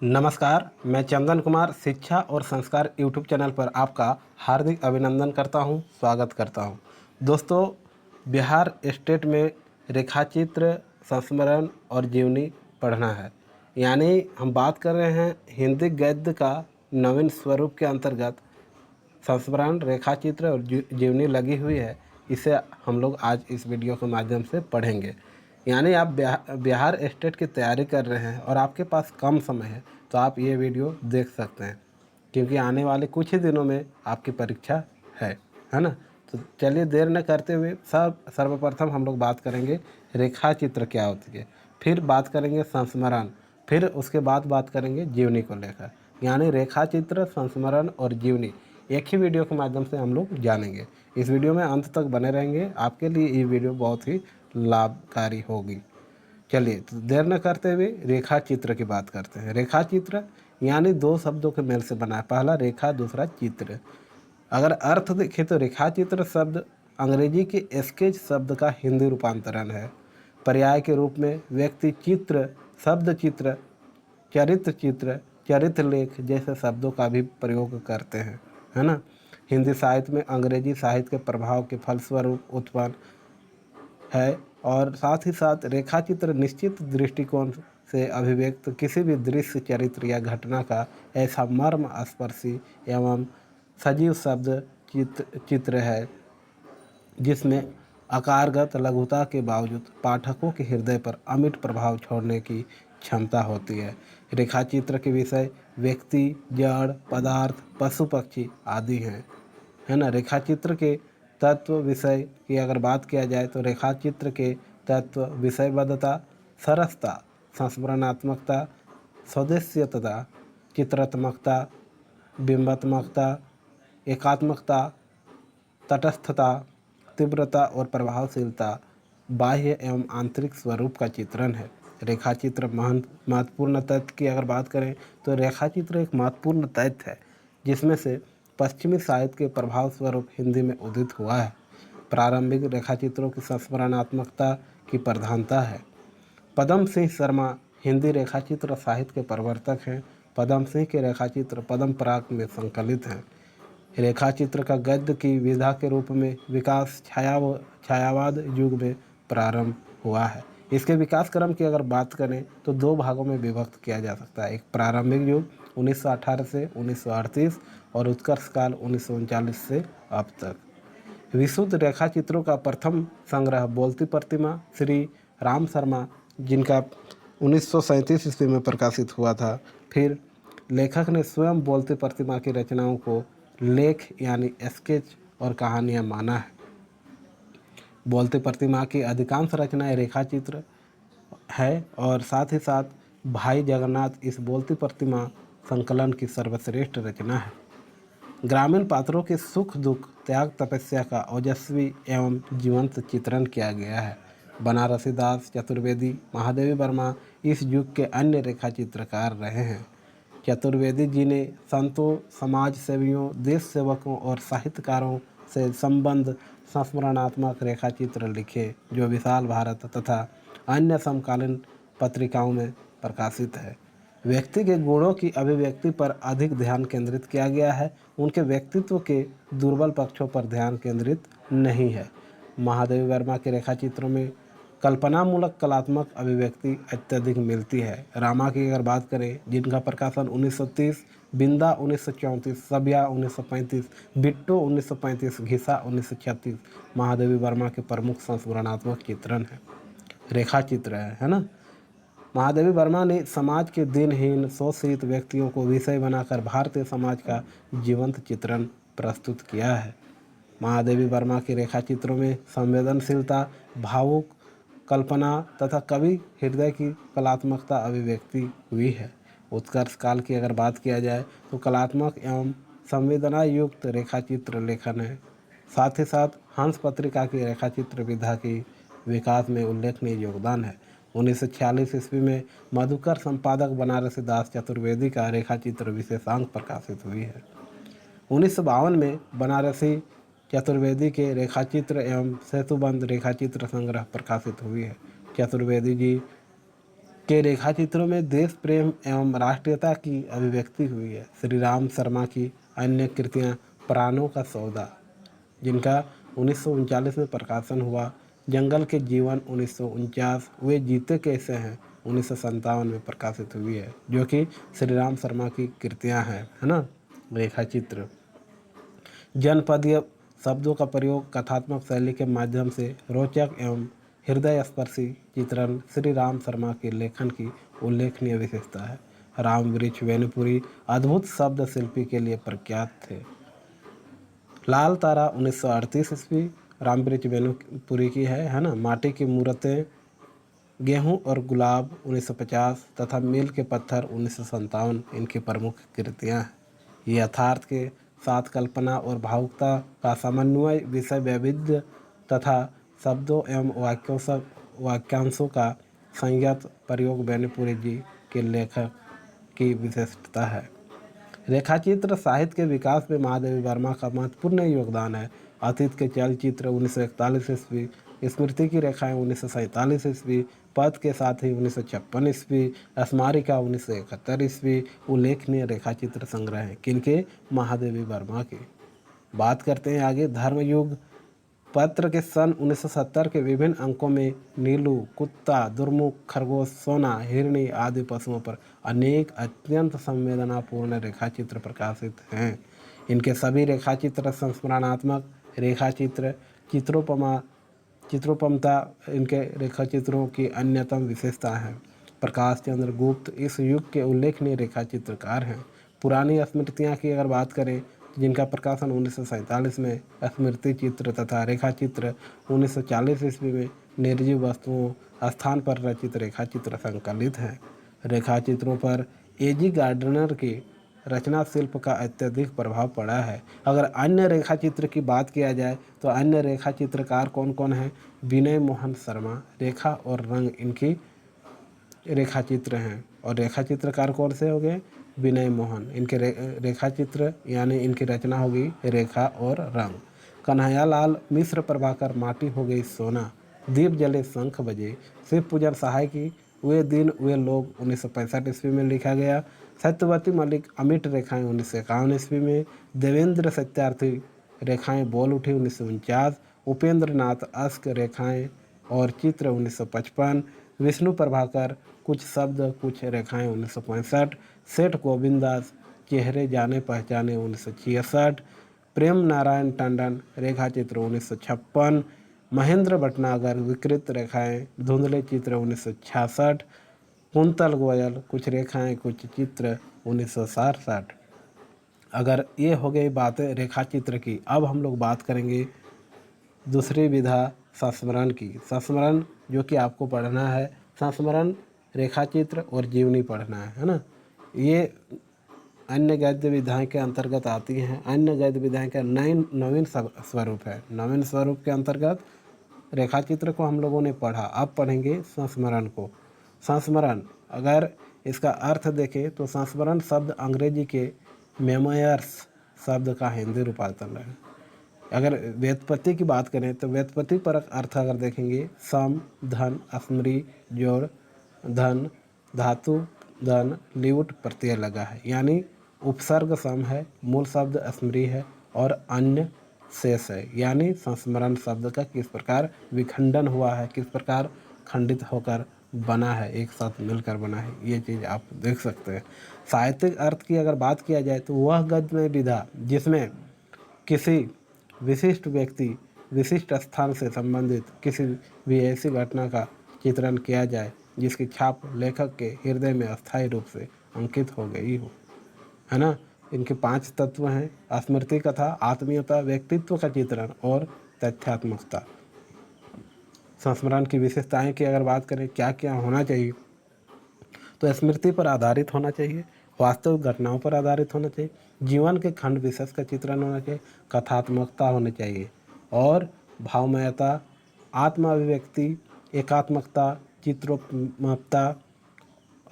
नमस्कार, मैं चंदन कुमार शिक्षा और संस्कार यूट्यूब चैनल पर आपका हार्दिक अभिनंदन करता हूं, स्वागत करता हूं। दोस्तों, बिहार स्टेट में रेखाचित्र, संस्मरण और जीवनी पढ़ना है। यानी हम बात कर रहे हैं हिंदी गद्य का नवीन स्वरूप के अंतर्गत संस्मरण, रेखाचित्र और जीवनी लगी हुई है। इसे हम लोग आज इस वीडियो के माध्यम से पढ़ेंगे। यानी आप बिहार स्टेट की तैयारी कर रहे हैं और आपके पास कम समय है तो आप ये वीडियो देख सकते हैं, क्योंकि आने वाले कुछ ही दिनों में आपकी परीक्षा है ना। तो चलिए देर न करते हुए सर्वप्रथम हम लोग बात करेंगे रेखा चित्र क्या होती है, फिर बात करेंगे संस्मरण, फिर उसके बाद बात करेंगे जीवनी को लेकर। यानी रेखा चित्र, संस्मरण और जीवनी एक ही वीडियो के माध्यम से हम लोग जानेंगे। इस वीडियो में अंत तक बने रहेंगे, आपके लिए ये वीडियो बहुत ही लाभकारी होगी। चलिए तो देर न करते हुए रेखा चित्र की बात करते हैं। रेखा चित्र यानी दो शब्दों के मेल से बना है, पहला रेखा दूसरा चित्र। अगर अर्थ देखें तो रेखा चित्र शब्द अंग्रेजी के स्केच शब्द का हिंदी रूपांतरण है। पर्याय के रूप में व्यक्ति चित्र, शब्द चित्र, चरित्र चित्र, चरित्र लेख जैसे शब्दों का भी प्रयोग करते हैं, है ना। हिंदी साहित्य में अंग्रेजी साहित्य के प्रभाव के फलस्वरूप उत्पन्न है और साथ ही साथ रेखाचित्र निश्चित दृष्टिकोण से अभिव्यक्त किसी भी दृश्य, चरित्र या घटना का ऐसा मर्म स्पर्शी एवं सजीव शब्द चित्र है जिसमें आकारगत लघुता के बावजूद पाठकों के हृदय पर अमिट प्रभाव छोड़ने की क्षमता होती है। रेखाचित्र के विषय व्यक्ति, जड़, पदार्थ, पशु पक्षी आदि हैं, है ना। रेखाचित्र के तत्व विषय की अगर बात किया जाए तो रेखाचित्र के तत्व विषयबद्धता, सरसता, संस्मरणात्मकता, स्वदेशीयता, चित्रात्मकता, बिंबात्मकता, एकात्मकता, तटस्थता, तीव्रता और प्रभावशीलता, बाह्य एवं आंतरिक स्वरूप का चित्रण है। रेखाचित्र महत्वपूर्ण तथ्य की अगर बात करें तो रेखाचित्र एक महत्वपूर्ण तथ्य है जिसमें से पश्चिमी साहित्य के प्रभाव स्वरूप हिंदी में उदित हुआ है। प्रारंभिक रेखाचित्रों की संस्मरणात्मकता की प्रधानता है। पदम सिंह शर्मा हिंदी रेखाचित्र साहित्य के प्रवर्तक हैं। पदम सिंह के रेखाचित्र पद्म पराग में संकलित हैं। रेखाचित्र का गद्य की विधा के रूप में विकास छायावाद युग में प्रारंभ हुआ है। इसके विकास क्रम की अगर बात करें तो दो भागों में विभक्त किया जा सकता है। एक प्रारंभिक युग 1918 से 1938 और उत्कर्ष काल 1939 से अब तक। विशुद्ध रेखाचित्रों का प्रथम संग्रह बोलती प्रतिमा श्री राम शर्मा, जिनका 1937 ईस्वी में प्रकाशित हुआ था। फिर लेखक ने स्वयं बोलती प्रतिमा की रचनाओं को लेख यानी स्केच और कहानियाँ माना है। बोलती प्रतिमा की अधिकांश रचनाएं रेखाचित्र है और साथ ही साथ भाई जगन्नाथ इस बोलती प्रतिमा संकलन की सर्वश्रेष्ठ रचना है। ग्रामीण पात्रों के सुख दुख, त्याग तपस्या का ओजस्वी एवं जीवंत चित्रण किया गया है। बनारसी दास, चतुर्वेदी, महादेवी वर्मा इस युग के अन्य रेखाचित्रकार रहे हैं। चतुर्वेदी जी ने संतों, समाज सेवियों, देश सेवकों और साहित्यकारों से संबंध संस्मरणात्मक रेखाचित्र लिखे जो विशाल भारत तथा अन्य समकालीन पत्रिकाओं में प्रकाशित है। व्यक्ति के गुणों की अभिव्यक्ति पर अधिक ध्यान केंद्रित किया गया है, उनके व्यक्तित्व के दुर्बल पक्षों पर ध्यान केंद्रित नहीं है। महादेवी वर्मा के रेखाचित्रों में कल्पनामूलक कलात्मक अभिव्यक्ति अत्यधिक मिलती है। रामा की अगर बात करें, जिनका प्रकाशन 1930, बिंदा 1934, सबिया 1935, बिट्टो 1935, घिसा 1936 महादेवी वर्मा के प्रमुख संस्मरणात्मक चित्रण है, रेखाचित्र है ना। महादेवी वर्मा ने समाज के दिनहीन, शोषित व्यक्तियों को विषय बनाकर भारतीय समाज का जीवंत चित्रण प्रस्तुत किया है। महादेवी वर्मा के रेखाचित्रों में संवेदनशीलता, भावुक कल्पना तथा कवि हृदय की कलात्मकता अभिव्यक्ति हुई है। उत्कर्ष काल की अगर बात किया जाए तो कलात्मक एवं संवेदना युक्त रेखाचित्र लेखन है। साथ ही साथ हंस पत्रिका की रेखाचित्र विधा की विकास में उल्लेखनीय योगदान है। 1946 ईस्वी में मधुकर संपादक बनारसी दास चतुर्वेदी का रेखाचित्र विशेषांक प्रकाशित हुई है। 1952 में बनारसी चतुर्वेदी के रेखाचित्र एवं सेतुबंध रेखाचित्र संग्रह प्रकाशित हुई है। चतुर्वेदी जी के रेखाचित्रों में देश प्रेम एवं राष्ट्रीयता की अभिव्यक्ति हुई है। श्री राम शर्मा की अन्य कृतियाँ प्राणों का सौदा, जिनका 1939 में प्रकाशन हुआ, जंगल के जीवन 1949, वे जीते कैसे हैं 1957 में प्रकाशित हुई है, जो कि श्री राम शर्मा की कृतियाँ हैं, है ना। रेखाचित्र जनपदीय शब्दों का प्रयोग कथात्मक शैली के माध्यम से रोचक एवं हृदय स्पर्शी चित्रण श्री राम शर्मा के लेखन की उल्लेखनीय विशेषता है। राम वृक्ष वेनुपुरी अद्भुत शब्द शिल्पी के लिए प्रख्यात थे। लाल तारा 1938 ईस्वी राम वृक्ष वेनुपुरी की है ना। माटी की मूर्तें गेहूं और गुलाब 1950 तथा मील के पत्थर 1957 इनकी प्रमुख कृतियां हैं। ये यथार्थ के साथ कल्पना और भावुकता का समन्वय, विषय वैविध्य तथा शब्दों एवं वाक्यांशों का संयत प्रयोग बेनीपुरी जी के लेखक की विशेषता है। रेखाचित्र साहित्य के विकास में महादेवी वर्मा का महत्वपूर्ण योगदान है। अतीत के चलचित्र 1941 ईस्वी, स्मृति की रेखाएं 1947 ईस्वी, पद के साथ ही 1956 ईस्वी, स्मारिका 1971 ईस्वी उल्लेखनीय रेखाचित्र संग्रह हैं। किनके? महादेवी वर्मा के। बात करते हैं आगे। धर्मयुग पत्र के सन 1970 के विभिन्न अंकों में नीलू, कुत्ता, दुर्मुख, खरगोश, सोना, हिरणी आदि पशुओं पर अनेक अत्यंत संवेदनापूर्ण रेखाचित्र प्रकाशित हैं। इनके सभी रेखाचित्र संस्मरणात्मक रेखाचित्र, चित्रोपमता इनके रेखाचित्रों की अन्यतम विशेषता है। प्रकाश चंद्र गुप्त इस युग के उल्लेखनीय रेखाचित्रकार हैं। पुरानी स्मृतियाँ की अगर बात करें, जिनका प्रकाशन 1947 में, स्मृति चित्र तथा रेखाचित्र 1940 ईस्वी में निर्जीव वस्तुओं स्थान पर रचित रेखाचित्र संकलित हैं। रेखाचित्रों पर एजी गार्डनर के रचना शिल्प का अत्यधिक प्रभाव पड़ा है। अगर अन्य रेखाचित्र की बात किया जाए तो अन्य रेखाचित्रकार कौन कौन हैं? विनय मोहन शर्मा, रेखा और रंग इनकी रेखाचित्र हैं। और रेखाचित्रकार कौन से हो गए? विनय मोहन। इनके रेखाचित्र यानी इनकी रचना होगी रेखा और रंग। कन्हैया लाल मिश्र प्रभाकर माटी हो गई सोना, दीप जले शंख बजे, शिव पूजन सहाय की वे दिन वे लोग 1965 ईस्वी में लिखा गया। सत्यवती मलिक अमिट रेखाएं 1951 ईस्वी में, देवेंद्र सत्यार्थी रेखाएं बोल उठी 1949, उपेंद्र नाथ अस्क रेखाएं और चित्र 1955, विष्णु प्रभाकर कुछ शब्द कुछ रेखाएं 1965, सेठ गोविंद दास चेहरे जाने पहचाने 1966, प्रेम नारायण टंडन रेखाचित्र 1956, महेंद्र भटनागर विकृत रेखाएं धुंधले चित्र 1966, कुंतल गोयल कुछ रेखाएं कुछ चित्र 1967। अगर ये हो गई बातें रेखाचित्र की, अब हम लोग बात करेंगे दूसरी विधा संस्मरण की। संस्मरण जो कि आपको पढ़ना है, संस्मरण रेखाचित्र और जीवनी पढ़ना है ना। ये अन्य गद्य विधाएं के अंतर्गत आती हैं। अन्य गद्य विधाएं का नवीन स्वरूप है। नवीन स्वरूप के अंतर्गत रेखाचित्र को हम लोगों ने पढ़ा, अब पढ़ेंगे संस्मरण को। संस्मरण अगर इसका अर्थ देखें तो संस्मरण शब्द अंग्रेजी के मेमोयर्स शब्द का हिंदी रूपांतरण है। अगर व्युत्पत्ति की बात करें तो व्युत्पत्ति परक अर्थ अगर देखेंगे, सम धन स्मृति जोड़ धन धातु धन लिउट प्रत्यय लगा है, यानी उपसर्ग सम है, मूल शब्द स्मृति है और अन्य शेष है। यानी संस्मरण शब्द का किस प्रकार विखंडन हुआ है, किस प्रकार खंडित होकर बना है, एक साथ मिलकर बना है, ये चीज़ आप देख सकते हैं। साहित्यिक अर्थ की अगर बात किया जाए तो वह गद्य विधा जिसमें किसी विशिष्ट व्यक्ति विशिष्ट स्थान से संबंधित किसी भी ऐसी घटना का चित्रण किया जाए जिसकी छाप लेखक के हृदय में अस्थायी रूप से अंकित हो गई हो, है ना। इनके 5 तत्व हैं: स्मृति कथा, आत्मीयता, व्यक्तित्व का चित्रण और तथ्यात्मकता। संस्मरण की विशेषताएं की अगर बात करें क्या क्या होना चाहिए, तो स्मृति पर आधारित होना चाहिए, वास्तविक घटनाओं पर आधारित होना चाहिए, जीवन के खंड विशेष का चित्रण होना चाहिए, कथात्मकता होनी चाहिए और भावमयता, आत्म अभिव्यक्ति, एकात्मकता, चित्रोत्मकता,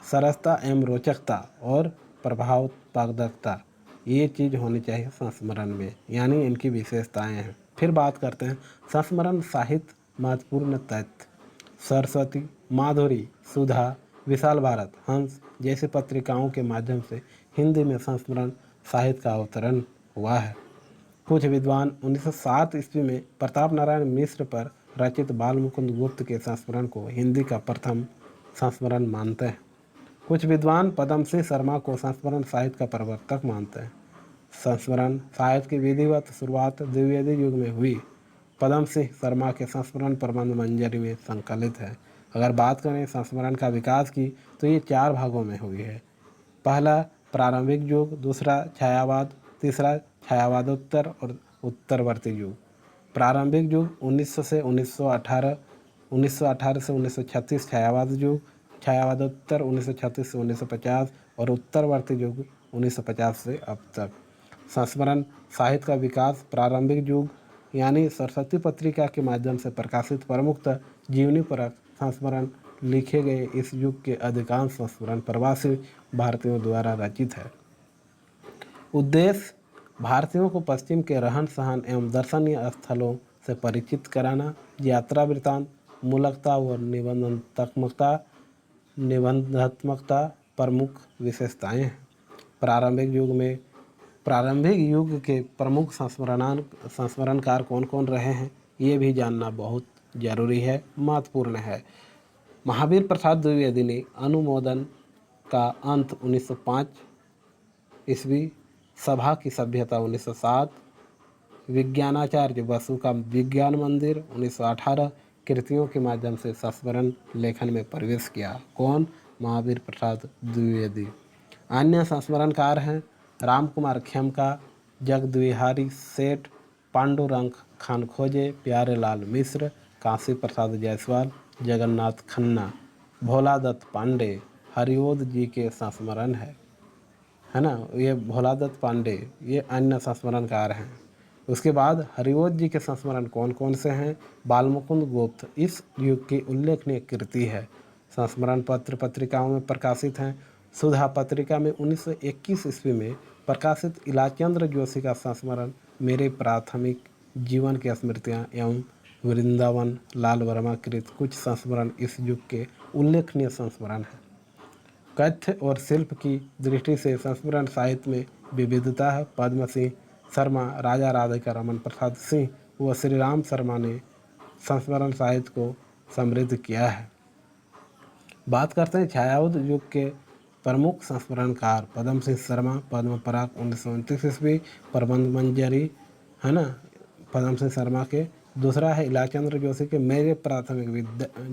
सरसता एवं रोचकता और प्रभावोत्पादकता, ये चीज़ होनी चाहिए संस्मरण में, यानी इनकी विशेषताएं हैं। फिर बात करते हैं संस्मरण साहित्य महत्वपूर्ण तथ्य। सरस्वती, माधुरी, सुधा, विशाल भारत, हंस जैसी पत्रिकाओं के माध्यम से हिंदी में संस्मरण साहित्य का अवतरण हुआ है। कुछ विद्वान 1907 ईस्वी में प्रताप नारायण मिश्र पर रचित बाल मुकुंद गुप्त के संस्मरण को हिंदी का प्रथम संस्मरण मानते हैं। कुछ विद्वान पद्म सिंह शर्मा को संस्मरण साहित्य का प्रवर्तक मानते हैं। संस्मरण साहित्य की विधिवत शुरुआत द्विवेदी युग में हुई। पद्म सिंह शर्मा के संस्मरण प्रबंध मंजरी में संकलित है। अगर बात करें संस्मरण का विकास की तो ये 4 भागों में हुई है। पहला प्रारंभिक युग, दूसरा छायावाद, तीसरा छायावादोत्तर और उत्तरवर्ती युग। प्रारंभिक युग 1900 से 1918, 1918 से 1936 छायावाद युग, छायावादोत्तर 1936 से 1950 और उत्तरवर्ती युग 1950 से अब तक। संस्मरण साहित्य का विकास प्रारंभिक युग यानी सरस्वती पत्रिका के माध्यम से प्रकाशित प्रमुखतः जीवनी परक संस्मरण लिखे गए इस युग के अधिकांश संस्मरण प्रवासी भारतीयों द्वारा रचित है। उद्देश्य भारतीयों को पश्चिम के रहन सहन एवं दर्शनीय स्थलों से परिचित कराना। यात्रा वृत्तांत, मूलकता व निबंधात्मकता प्रमुख विशेषताएं हैं। प्रारंभिक युग के प्रमुख संस्मरणकार कौन कौन रहे हैं ये भी जानना बहुत जरूरी है, महत्वपूर्ण है। महावीर प्रसाद द्विवेदी ने अनुमोदन का अंत 1905 ईस्वी, सभा की सभ्यता 1907, विज्ञानाचार्य बसु का विज्ञान मंदिर 1918 कृतियों के माध्यम से संस्मरण लेखन में प्रवेश किया। कौन? महावीर प्रसाद द्विवेदी। अन्य संस्मरणकार हैं राम कुमार खेमका, जगद्विहारी सेठ, पांडुरंग खानखोजे, प्यारेलाल मिश्र, काशी प्रसाद जायसवाल, जगन्नाथ खन्ना, भोलादत्त पांडे। हरिओद जी के संस्मरण है ना, ये भोलादत्त पांडे ये अन्य संस्मरणकार हैं। उसके बाद हरिओद जी के संस्मरण कौन कौन से हैं? बालमुकुंद गुप्त इस युग की उल्लेखनीय कृति है। संस्मरण पत्र पत्रिकाओं में प्रकाशित हैं। सुधा पत्रिका में 1921 ईस्वी में प्रकाशित इलाचंद्र जोशी का संस्मरण मेरे प्राथमिक जीवन की स्मृतियाँ एवं वृंदावन लाल वर्मा कृत कुछ संस्मरण इस युग के उल्लेखनीय संस्मरण हैं। कथ्य और शिल्प की दृष्टि से संस्मरण साहित्य में विविधता है। पद्म सिंह शर्मा, राजा राधिका रमन प्रसाद सिंह व श्री राम शर्मा ने संस्मरण साहित्य को समृद्ध किया है। बात करते हैं छायावाद युग के प्रमुख संस्मरणकार। पद्म सिंह शर्मा, पद्म पराग 1929 ईस्वी, प्रबंध मंजरी है ना पद्म सिंह शर्मा के। दूसरा है इलाचंद्र जोशी के मेरे प्राथमिक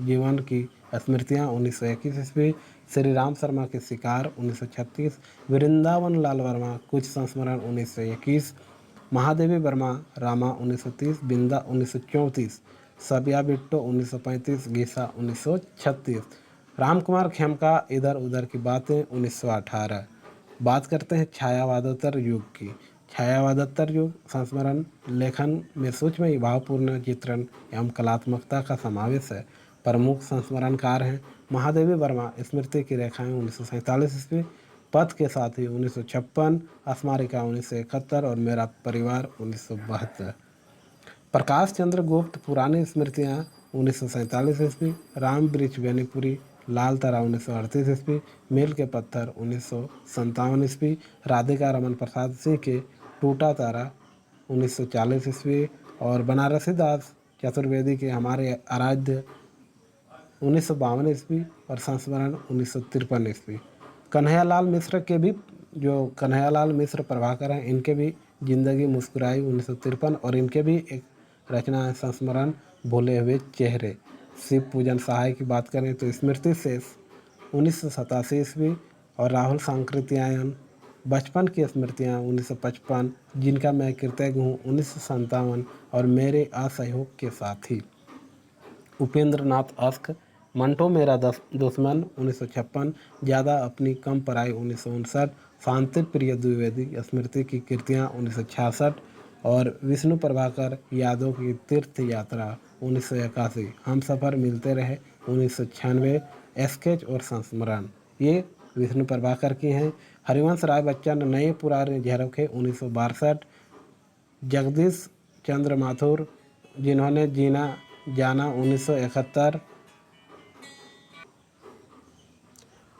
जीवन की स्मृतियाँ 1921 ईस्वी, श्री राम शर्मा के शिकार 1936, वृंदावन लाल वर्मा कुछ संस्मरण 1921, महादेवी वर्मा रामा 1930, बिंदा 1934, सबिया बिट्टो 1935, गीसा 1936, रामकुमार खेमका इधर उधर की बातें 1918। बात करते हैं छायावादोत्तर युग की। छायावादोत्तर युग संस्मरण लेखन में सूक्ष्म भावपूर्ण चित्रण एवं कलात्मकता का समावेश है। प्रमुख संस्मरणकार हैं महादेवी वर्मा, स्मृति की रेखाएं 1947 ईस्वी, पथ के साथी 1956, स्मारिका 1971 और मेरा परिवार 1972। प्रकाश चंद्र गुप्त, पुरानी स्मृतियाँ 1947 ईस्वी, राम वृक्ष बेनीपुरी, लाल तारा 1938 ईस्वी, मील के पत्थर 1957 ईस्वी, राधिका रमन प्रसाद सिंह के टूटा तारा 1940 ईस्वी और बनारसी दास चतुर्वेदी के हमारे आराध्य 1952 ईस्वी और संस्मरण 1953 ईस्वी। कन्हैयालाल मिश्र के भी जो कन्हैयालाल मिश्र प्रभाकर हैं इनके भी जिंदगी मुस्कुराई 1953 और इनके भी एक रचना है संस्मरण भूले हुए चेहरे। शिव पूजन सहाय की बात करें तो स्मृति शेष 1987 ईस्वी और राहुल सांकृत्यायन बचपन की स्मृतियाँ 1955, जिनका मैं कृतज्ञ हूँ 1957 और मेरे असहयोग के साथी। उपेंद्र नाथ अस्क, मंटो मेरा दुश्मन 1956, ज़्यादा अपनी कम पराई 1959, शांति प्रिय द्विवेदी स्मृति की कृतियाँ 1966 और विष्णु प्रभाकर यादव की तीर्थ यात्रा 1981, हम सफ़र मिलते रहे 1996, स्केच और संस्मरण ये विष्णु प्रभाकर की हैं। हरिवंश राय बच्चन नए पुराने झरोखे 1962, जगदीश चंद्र माथुर जिन्होंने जीना जाना 1971,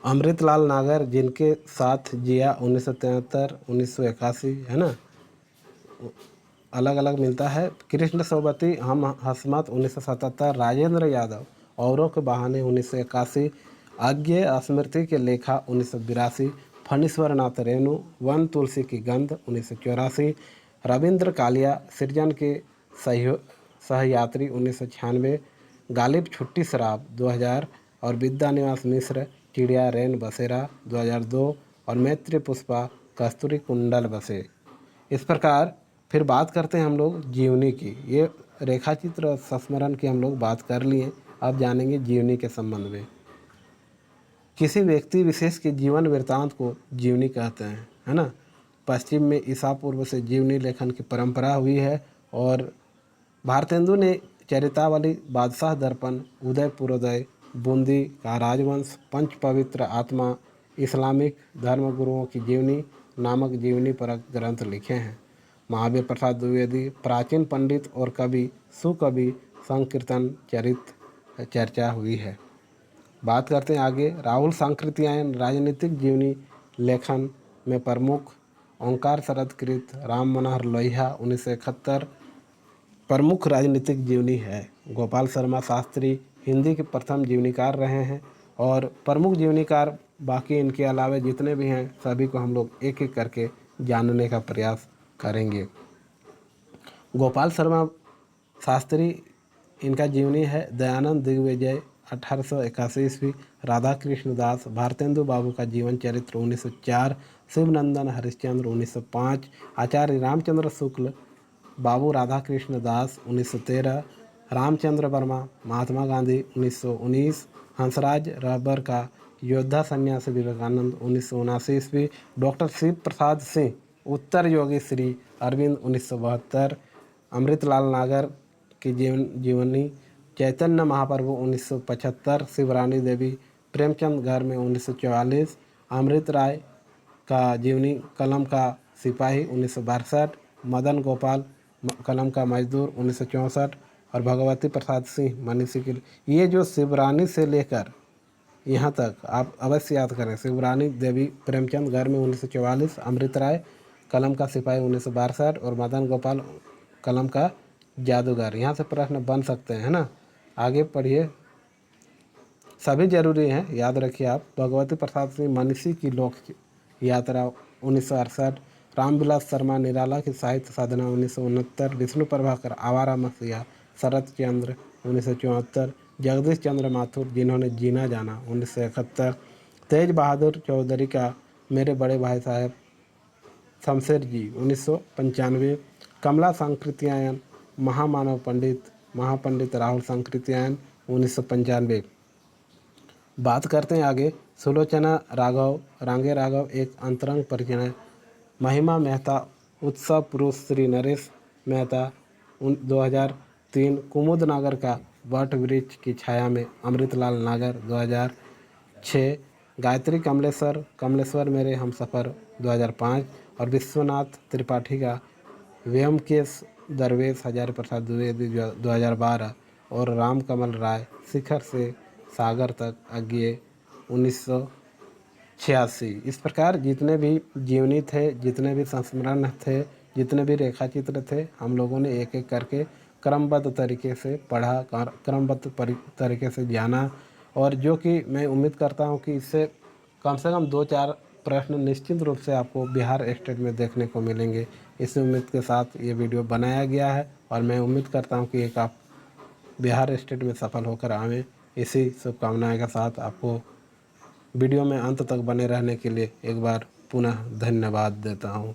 अमृतलाल नागर जिनके साथ जिया 1973 1981 है ना, अलग अलग मिलता है। कृष्ण सोबती हम हसमत 1977, राजेंद्र यादव औरों के बहाने 1981, अज्ञे स्मृति के लेखा 1982, फणीश्वर नाथ रेणु वन तुलसी की गंध 1984, रविंद्र कालिया सृजन के सहयात्री 1996, गालिब छुट्टी शराब 2000 और विद्या निवास मिश्र चिड़िया रेन बसेरा 2002 और मैत्री पुष्पा कस्तूरी कुंडल बसे। इस प्रकार फिर बात करते हैं हम लोग जीवनी की। ये रेखाचित्र और संस्मरण की हम लोग बात कर लिए, अब जानेंगे जीवनी के संबंध में। किसी व्यक्ति विशेष के जीवन वृत्तांत को जीवनी कहते हैं, है ना। पश्चिम में ईसा पूर्व से जीवनी लेखन की परंपरा हुई है और भारतेंदु ने चरितावली, बादशाह दर्पण, उदय पूर्वोदय, बूंदी का राजवंश, पंच पवित्र आत्मा, इस्लामिक धर्मगुरुओं की जीवनी नामक जीवनी परक ग्रंथ लिखे हैं। महावीर प्रसाद द्विवेदी प्राचीन पंडित और कवि, सुकवि, संकीर्तन चरित चर्चा हुई है। बात करते हैं आगे। राहुल सांकृत्यायन राजनीतिक जीवनी लेखन में प्रमुख। ओंकार शरद कृत, राम मनोहर लोहिया 1971 प्रमुख राजनीतिक जीवनी है। गोपाल शर्मा शास्त्री हिंदी के प्रथम जीवनीकार रहे हैं और प्रमुख जीवनीकार बाकी इनके अलावा जितने भी हैं सभी को हम लोग एक एक करके जानने का प्रयास करेंगे। गोपाल शर्मा शास्त्री, इनका जीवनी है दयानंद दिग्विजय 1881 ईस्वी, राधा कृष्ण दास, भारतेंदु बाबू का जीवन चरित्र 1904, शिवनंदन हरिश्चंद्र 1905, आचार्य रामचंद्र शुक्ल, बाबू राधा कृष्ण दास 1913, रामचंद्र वर्मा, महात्मा गांधी 1919, हंसराज रहबर का योद्धा सन्यासी विवेकानंद 1979 ईस्वी, डॉक्टर शिव प्रसाद सिंह उत्तर योगी श्री अरविंद 1972, अमृतलाल नागर की जीवनी, चैतन्य महाप्रभु 1975, शिवरानी देवी प्रेमचंद घर में 1944, अमृत राय का जीवनी कलम का सिपाही 1962, मदन गोपाल कलम का मजदूर 1964 और भगवती प्रसाद सिंह मनीषी के। ये जो शिवरानी से लेकर यहाँ तक आप अवश्य याद करें। शिवरानी देवी प्रेमचंद घर में 1944, अमृत राय कलम का सिपाही 1962 और मदन गोपाल कलम का जादूगर। यहाँ से प्रश्न बन सकते हैं, है ना। आगे पढ़िए, सभी जरूरी हैं, याद रखिए आप। भगवती प्रसाद सिंह मनीषी की लोक यात्रा 1968, रामविलास शर्मा निराला की साहित्य साधना 1969, विष्णु प्रभाकर आवारा मसीहा, शरत चंद्र 1974, जगदीश चंद्र माथुर जिन्होंने जीना जाना 1971, तेज बहादुर चौधरी का मेरे बड़े भाई साहब शमशेर जी 1995, कमला सांकृत्यायन महामानव पंडित महापंडित राहुल सांकृत्यायन 1995। बात करते हैं आगे। सुलोचना राघव रांगे राघव एक अंतरंग परिचय, महिमा मेहता उत्सव पुरुष श्री नरेश मेहता 2003, कुमुद नागर का वट वृक्ष की छाया में अमृतलाल नागर 2006, गायत्री कमलेश्वर मेरे हमसफ़र 2005 और विश्वनाथ त्रिपाठी का व्योमकेश दरवेश हजारी प्रसाद द्विवेदी 2012 और राम कमल राय शिखर से सागर तक अज्ञे 1986। इस प्रकार जितने भी जीवनी थे, जितने भी संस्मरण थे, जितने भी रेखाचित्र थे, हम लोगों ने एक एक करके क्रमबद्ध तरीके से पढ़ा, क्रमबद्ध तरीके से जाना और जो कि मैं उम्मीद करता हूँ कि इससे कम से कम 2-4 प्रश्न निश्चित रूप से आपको बिहार स्टेट में देखने को मिलेंगे। इस उम्मीद के साथ ये वीडियो बनाया गया है और मैं उम्मीद करता हूँ कि एक आप बिहार स्टेट में सफल होकर आवें। इसी शुभकामनाएं के साथ आपको वीडियो में अंत तक बने रहने के लिए एक बार पुनः धन्यवाद देता हूँ।